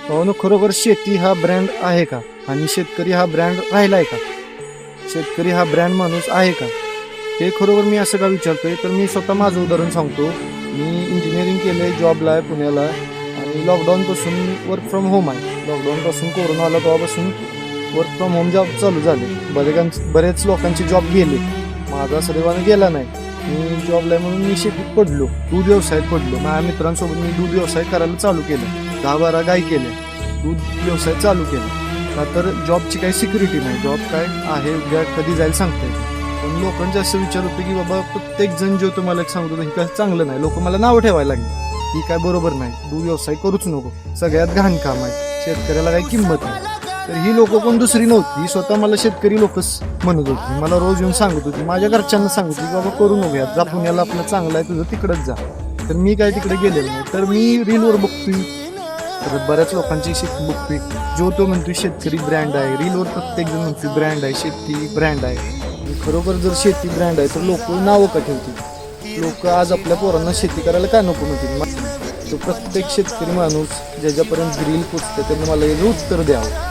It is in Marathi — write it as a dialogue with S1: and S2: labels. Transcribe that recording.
S1: भावानो, खरोखर शेती हा ब्रँड आहे का? आणि शेतकरी हा ब्रँड राहिलाय का? शेतकरी हा ब्रँड माणूस आहे का? हे खरोखर मी असं का विचारतोय, तर मी स्वतः माझं उदाहरण सांगतो. मी इंजिनिअरिंग केलंय, जॉबला आहे पुण्याला, आणि लॉकडाऊनपासून वर्क फ्रॉम होम आहे. लॉकडाऊनपासून कोरोना आला तेव्हापासून वर्क फ्रॉम होम जॉब चालू झाले. बरेच लोकांचे जॉब गेले, माझा सदैवानं गेला नाही. मी जॉबला आहे म्हणून मी शेतीत पडलो, दूध व्यवसायात पडलो. माझ्या मित्रांसोबत मी दूध व्यवसाय करायला चालू केलं. 10-12 गाय केल्या, दूध व्यवसाय चालू केला. का तर जॉबची काही सिक्युरिटी नाही. जॉब काय आहे, उद्या कधी जाईल सांगता येईल. पण लोकांचे असं विचार होते की बाबा, प्रत्येक जण जो तुम्हाला एक सांगतो हे काय चांगलं नाही. लोक मला नावं ठेवायला लागले, ही काय बरोबर नाही, दूध व्यवसाय करूच नको, सगळ्यात घाण काम आहे, शेतकऱ्याला काही किंमत नाही. तर ही लोक कोण दुसरी नव्हती, स्वतः मला शेतकरी लोकच म्हणत होती. मला रोज येऊन सांगत होती, माझ्या घरच्यांना सांगत होती, बाबा करू नको यात, जा पुण्याला, आपलं चांगलं आहे, तुझं तिकडंच जा. तर मी काय तिकडे गेलेलो नाही. तर मी रीलवर बघतोय, तर बऱ्याच लोकांची शेती बघतोय, जो तो म्हणतोय शेतकरी ब्रँड आहे. रीलवर प्रत्येक जण म्हणतोय ब्रँड आहे, शेती ब्रँड आहे. खरोखर जर शेती ब्रँड आहे तर लोक नावं का ठेवतील? लोक आज आपल्या पोरांना शेती करायला का नको म्हणतील? तो प्रत्येक शेतकरी माणूस ज्याच्यापर्यंत रील पोचते त्यांनी मला हे उत्तर द्यावं.